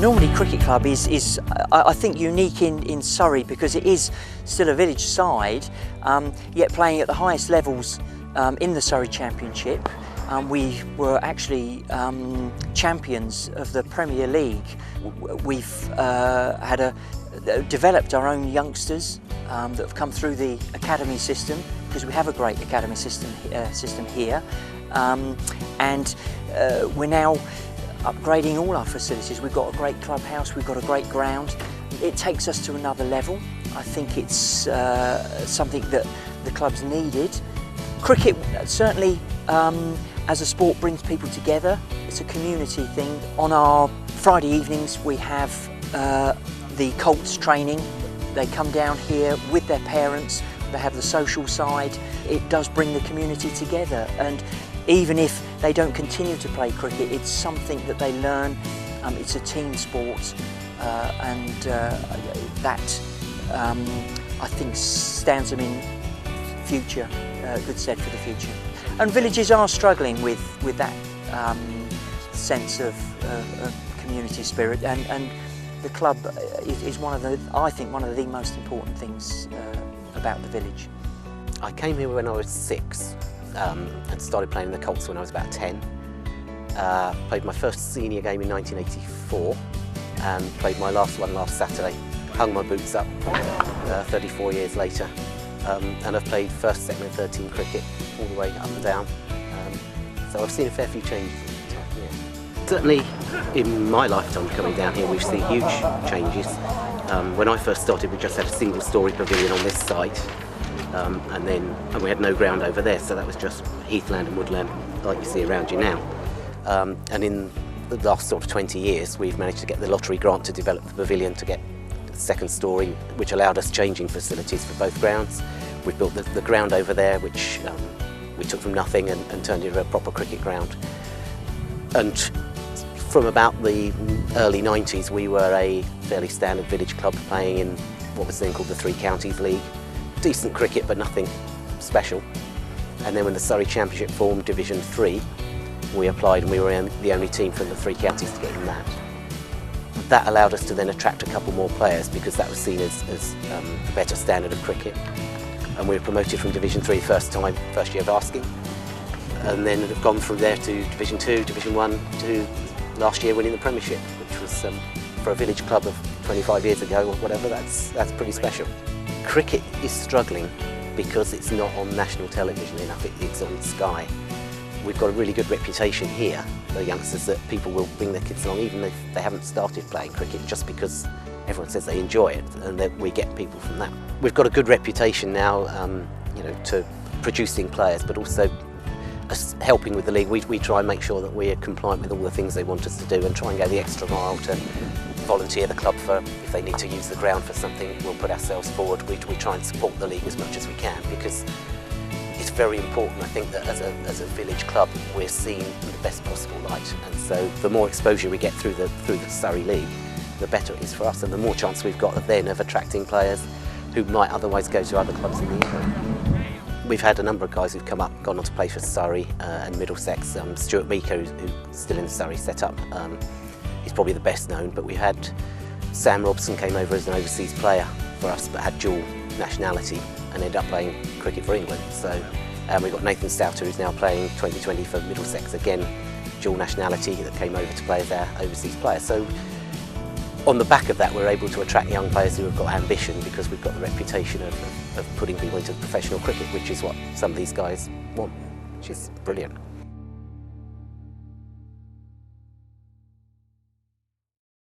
Normandy Cricket Club is I think unique in Surrey because it is still a village side, yet playing at the highest levels in the Surrey Championship. We were actually champions of the Premier League. We've developed our own youngsters that have come through the academy system, because we have a great academy system here, and we're now upgrading all our facilities. We've got a great clubhouse, we've got a great ground. It takes us to another level. I think it's something that the club's needed. Cricket certainly as a sport brings people together. It's a community thing. On our Friday evenings we have the Colts training. They come down here with their parents, they have the social side. It does bring the community together, and even if they don't continue to play cricket, it's something that they learn. It's a team sport, and that I think stands them in future, good stead for the future. And villages are struggling with that sense of community spirit, and the club is I think one of the most important things about the village. I came here when I was 6 and started playing in the Colts when I was about 10. Played my first senior game in 1984 and played my last one last Saturday. Hung my boots up 34 years later, and I've played first, second and third team cricket all the way up and down. So I've seen a fair few changes in the time, yeah. Certainly in my lifetime coming down here we've seen huge changes. When I first started we just had a single story pavilion on this site, and we had no ground over there, so that was just heathland and woodland like you see around you now. And in the last sort of 20 years we've managed to get the lottery grant to develop the pavilion to get the second story, which allowed us changing facilities for both grounds. We've built the ground over there, which we took from nothing and turned into a proper cricket ground. And from about the early 90s we were a fairly standard village club playing in what was then called the Three Counties League. Decent cricket but nothing special. And then when the Surrey Championship formed Division 3, we applied and we were the only team from the Three Counties to get in that. That allowed us to then attract a couple more players because that was seen as a better standard of cricket. And we were promoted from Division 3 first year of asking. And then have gone from there to Division 2, Division 1 to last year winning the Premiership, which was for a village club of 25 years ago or whatever, that's pretty special. Cricket is struggling because it's not on national television enough, it's on Sky. We've got a really good reputation here, the youngsters, that people will bring their kids along even if they haven't started playing cricket, just because everyone says they enjoy it and that we get people from that. We've got a good reputation now, to producing players, but also helping with the league. We try and make sure that we're compliant with all the things they want us to do and try and go the extra mile to volunteer the club for, if they need to use the ground for something, we'll put ourselves forward. We try and support the league as much as we can because it's very important, I think, that as a village club we're seen in the best possible light, and so the more exposure we get through the Surrey League, the better it is for us, and the more chance we've got of attracting players who might otherwise go to other clubs in the area. We've had a number of guys who've gone on to play for Surrey and Middlesex. Stuart Meeker, who's still in the Surrey setup, is probably the best known, but we had Sam Robson came over as an overseas player for us but had dual nationality and ended up playing cricket for England. So we've got Nathan Stouter, who's now playing 2020 for Middlesex, again dual nationality, that came over to play as our overseas player. So on the back of that we're able to attract young players who have got ambition because we've got the reputation of putting people into professional cricket, which is what some of these guys want, which is brilliant.